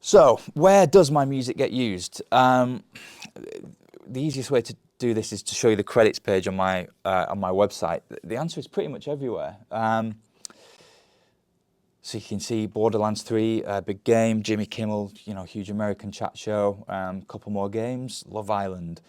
So, where does my music get used? The easiest way to do this is to show you the credits page on my website. The answer is pretty much everywhere. So you can see Borderlands 3, Big Game, Jimmy Kimmel, huge American chat show, couple more games, Love Island,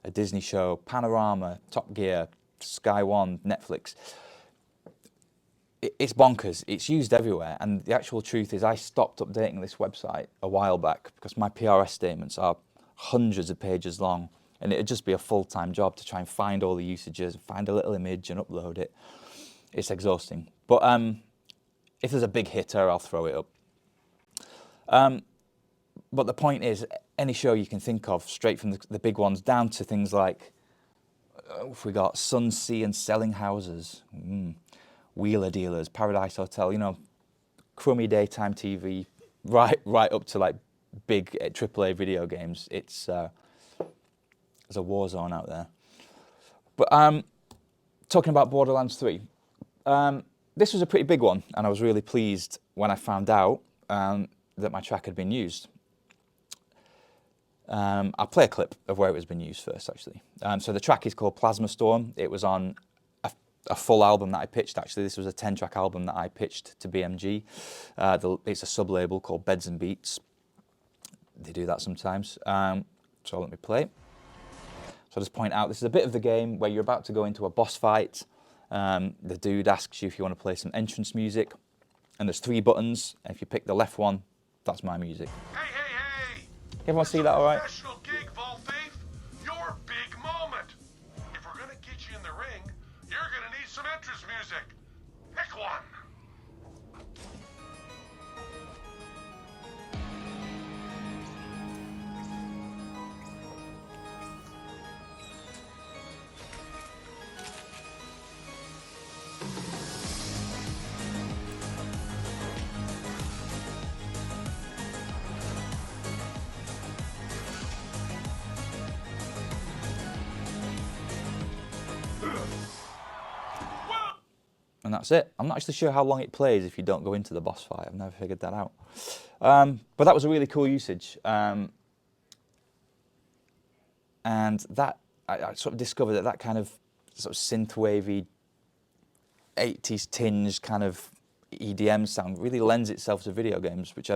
a Disney show, Panorama, Top Gear, Sky One, Netflix. It's bonkers. It's used everywhere. And the actual truth is I stopped updating this website a while back because my PRS statements are hundreds of pages long. And it'd just be a full-time job to try and find all the usages, find a little image and upload it. It's exhausting. But if there's a big hitter, I'll throw it up. But the point is, any show you can think of, straight from the big ones down to things like, if we got Sun, Sea and Selling Houses, Wheeler Dealers, Paradise Hotel, crummy daytime TV, right up to like big AAA video games. It's there's a war zone out there. But talking about Borderlands 3, this was a pretty big one, and I was really pleased when I found out that my track had been used. I'll play a clip of where it was being used first, actually. So the track is called Plasma Storm. It was on a full album that I pitched, actually. This was a 10-track album that I pitched to BMG. It's a sub-label called Beds and Beats. They do that sometimes. So let me play it. So I'll just point out, this is a bit of the game where you're about to go into a boss fight. The dude asks you if you want to play some entrance music. And there's 3 buttons. And if you pick the left one, that's my music. Hey! Everyone see that all right? Professional gig, Vault Thief. Your big moment. If we're gonna get you in the ring, you're gonna need some entrance music. Pick one. And that's it. I'm not actually sure how long it plays if you don't go into the boss fight. I've never figured that out. But that was a really cool usage. And that, I sort of discovered that kind of sort of synth-wavy, 80s tinge kind of EDM sound really lends itself to video games, which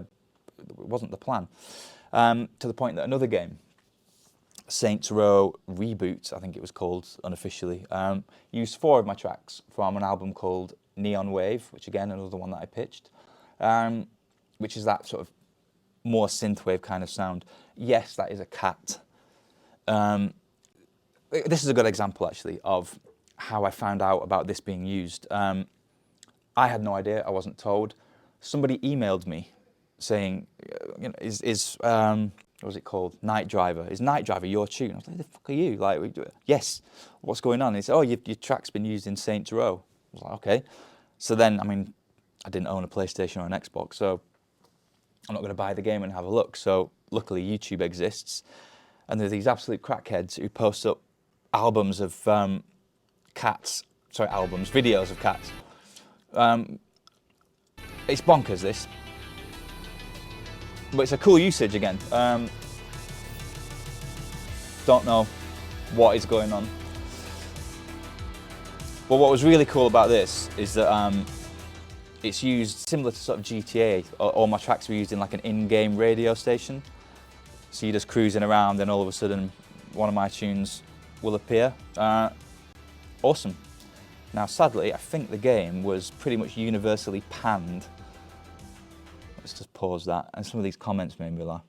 wasn't the plan. To the point that another game, Saints Row Reboot, I think it was called unofficially, used 4 of my tracks from an album called Neon Wave, which again, another one that I pitched, which is that sort of more synthwave kind of sound. Yes, that is a cat. This is a good example, actually, of how I found out about this being used. I had no idea, I wasn't told. Somebody emailed me saying, what was it called? Night Driver. Is Night Driver your tune? I was like, the fuck are you? Like, yes. What's going on? He said, oh, your track's been used in Saints Row. I was like, okay. So then, I didn't own a PlayStation or an Xbox, so I'm not going to buy the game and have a look. So luckily, YouTube exists, and there are these absolute crackheads who post up albums of videos of cats. It's bonkers, this. But it's a cool usage again. Don't know what is going on. But what was really cool about this is that it's used similar to sort of GTA. All my tracks were used in like an in-game radio station. So you're just cruising around and all of a sudden one of my tunes will appear. Awesome. Now sadly, I think the game was pretty much universally panned. Let's just pause that. And some of these comments made me laugh.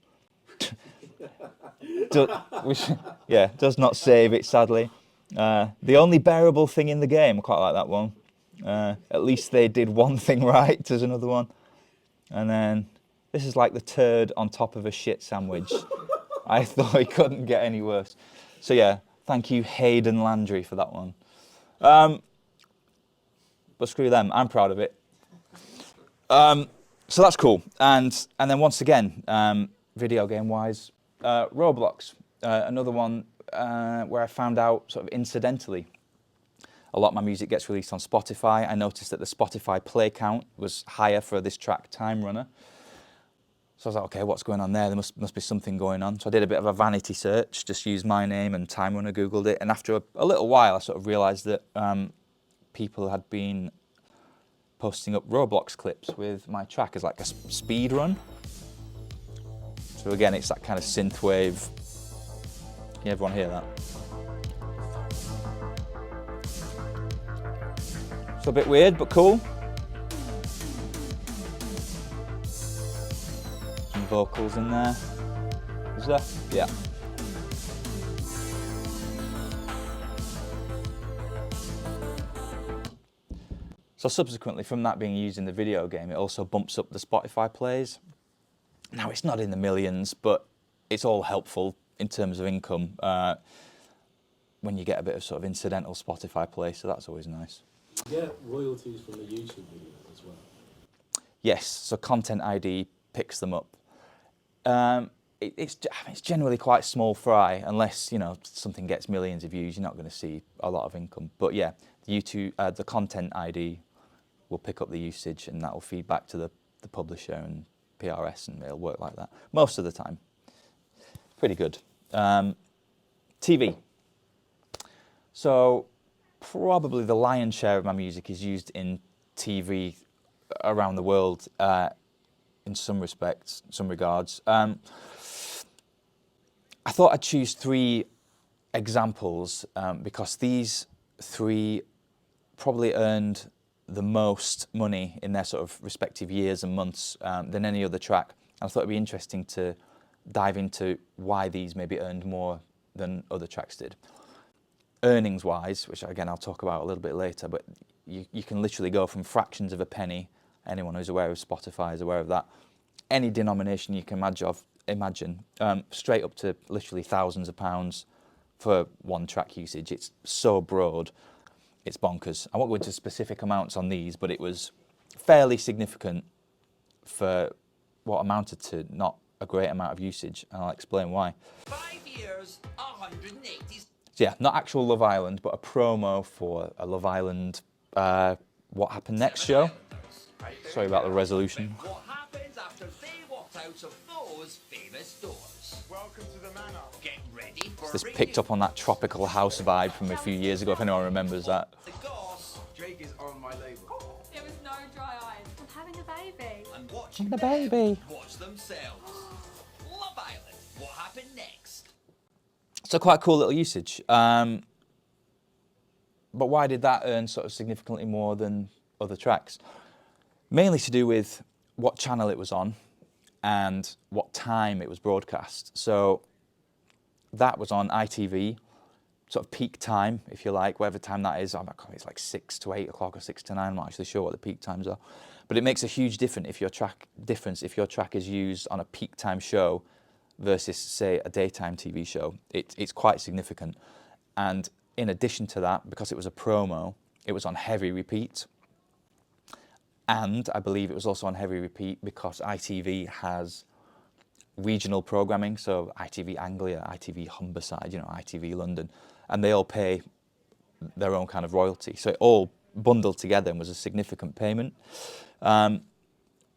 Does not save it, sadly. The only bearable thing in the game, I quite like that one. At least they did one thing right, there's another one. And then, this is like the turd on top of a shit sandwich. I thought it couldn't get any worse. So yeah, thank you Hayden Landry for that one. But screw them, I'm proud of it. So that's cool. And then once again, video game wise, Roblox, another one where I found out sort of incidentally. A lot of my music gets released on Spotify. I noticed that the Spotify play count was higher for this track, Time Runner. So I was like, okay, what's going on there? There must be something going on. So I did a bit of a vanity search, just used my name and time when I Googled it. And after a little while, I sort of realised that people had been posting up Roblox clips with my track as like a speed run. So again, it's that kind of synthwave. Can everyone hear that? It's a bit weird, but cool. Some vocals in there. Is there? Yeah. So subsequently, from that being used in the video game, it also bumps up the Spotify plays. Now, it's not in the millions, but it's all helpful in terms of income when you get a bit of sort of incidental Spotify play, so that's always nice. You get royalties from the YouTube video as well? Yes, so Content ID picks them up. It's generally quite small fry, unless, you know, something gets millions of views, you're not going to see a lot of income. But yeah, the Content ID will pick up the usage, and that will feed back to the publisher and PRS, and it'll work like that most of the time. Pretty good. TV. So probably the lion's share of my music is used in TV around the world in some respects, some regards. I thought I'd choose 3 examples because these 3 probably earned the most money in their sort of respective years and months than any other track. And I thought it'd be interesting to dive into why these maybe earned more than other tracks did. Earnings-wise, which again I'll talk about a little bit later, but you can literally go from fractions of a penny. Anyone who's aware of Spotify is aware of that. Any denomination you can imagine, straight up to literally thousands of pounds for one track usage. It's so broad, it's bonkers. I won't go into specific amounts on these, but it was fairly significant for what amounted to not a great amount of usage, and I'll explain why. 5 years, 180. So yeah, not actual Love Island, but a promo for a Love Island What Happened Next show. Sorry about the resolution. What happens after they walked out of those famous doors? Welcome to the manor. Get ready for This picked up on that tropical house vibe from a few years ago, if anyone remembers that. the goss Drake is on my label. It was no dry eyes. I'm having a baby. and watching The them baby. watch themselves. Love Island. What happened next? So quite a cool little usage. But why did that earn sort of significantly more than other tracks? Mainly to do with what channel it was on and what time it was broadcast. So that was on ITV, sort of peak time, if you like, whatever time that is. It's like 6 to 8 o'clock or 6 to 9. I'm not actually sure what the peak times are. But it makes a huge difference if your track is used on a peak time show versus, say, a daytime TV show. It's quite significant. And in addition to that, because it was a promo, it was on heavy repeat. And I believe it was also on heavy repeat because ITV has regional programming, so ITV Anglia, ITV Humberside, ITV London, and they all pay their own kind of royalty. So it all bundled together and was a significant payment,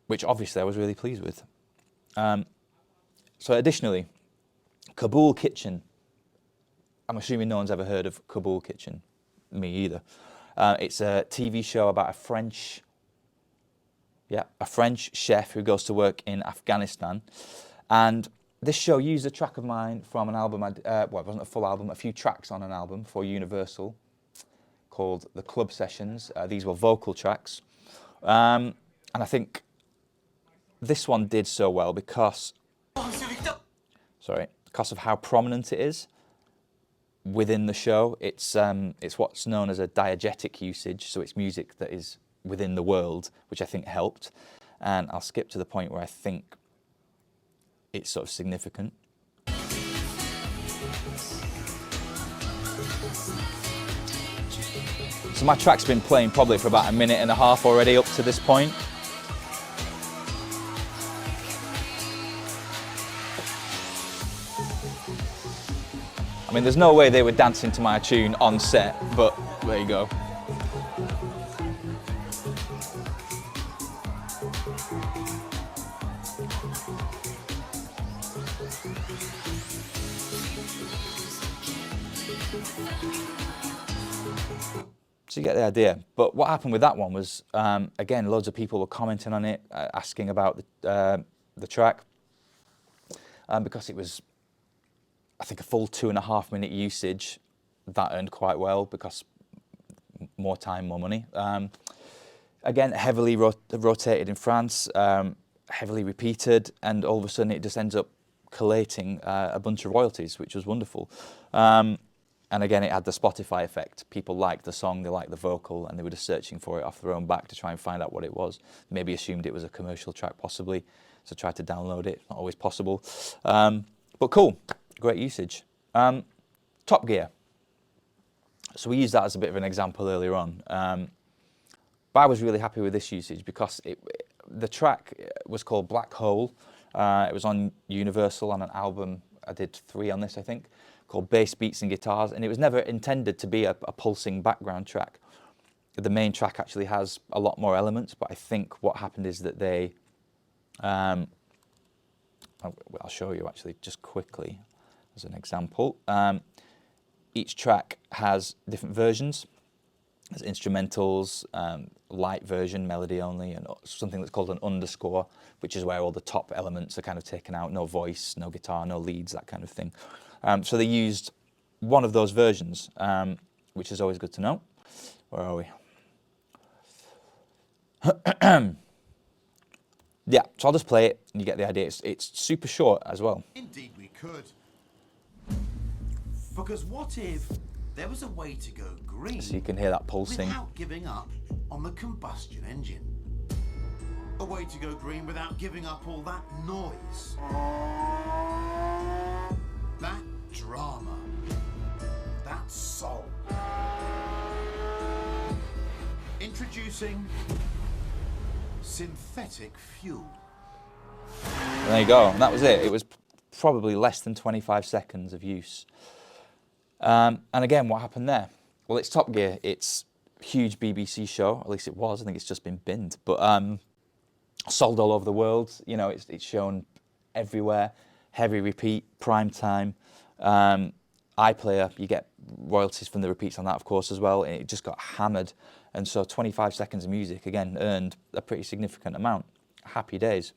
which obviously I was really pleased with. So additionally, Kabul Kitchen. I'm assuming no one's ever heard of Kabul Kitchen. Me either. It's a TV show about a French chef who goes to work in Afghanistan. And this show used a track of mine from an album, it wasn't a full album, a few tracks on an album for Universal called The Club Sessions. These were vocal tracks. And I think this one did so well because of how prominent it is within the show. It's what's known as a diegetic usage, so it's music that is within the world, which I think helped. And I'll skip to the point where I think it's sort of significant. So my track's been playing probably for about 1.5 minutes already up to this point. I mean, there's no way they were dancing to my tune on set, but there you go. So you get the idea. But what happened with that one was, again, loads of people were commenting on it, asking about the track, because it was, I think, a full 2.5 minute usage. That earned quite well because more time, more money. Again, heavily rotated in France, heavily repeated, and all of a sudden it just ends up collating a bunch of royalties, which was wonderful. And again, it had the Spotify effect. People liked the song, they liked the vocal, and they were just searching for it off their own back to try and find out what it was. Maybe assumed it was a commercial track, possibly, so tried to download it. Not always possible. But cool, great usage. Top Gear. So we used that as a bit of an example earlier on. But I was really happy with this usage because the track was called Black Hole. It was on Universal on an album. I did 3 on this, I think, called Bass, Beats and Guitars, and it was never intended to be a pulsing background track. The main track actually has a lot more elements, but I think what happened is that they, I'll show you actually just quickly as an example. Each track has different versions. There's instrumentals, light version, melody only, and something that's called an underscore, which is where all the top elements are kind of taken out. No voice, no guitar, no leads, that kind of thing. So they used one of those versions, which is always good to know. Where are we? Yeah, so I'll just play it and you get the idea. It's super short as well. Indeed we could. Because what if there was a way to go green So you can hear that pulsing. without giving up on the combustion engine? A way to go green without giving up all that noise. That drama. That soul. Introducing synthetic fuel. And there you go, and that was it. It was probably less than 25 seconds of use. And again, what happened there? Well, it's Top Gear. It's a huge BBC show, at least it was. I think it's just been binned, but sold all over the world. You know, it's shown everywhere. Heavy repeat, prime time. iPlayer, you get royalties from the repeats on that, of course, as well. It just got hammered, and so 25 seconds of music again earned a pretty significant amount. Happy days.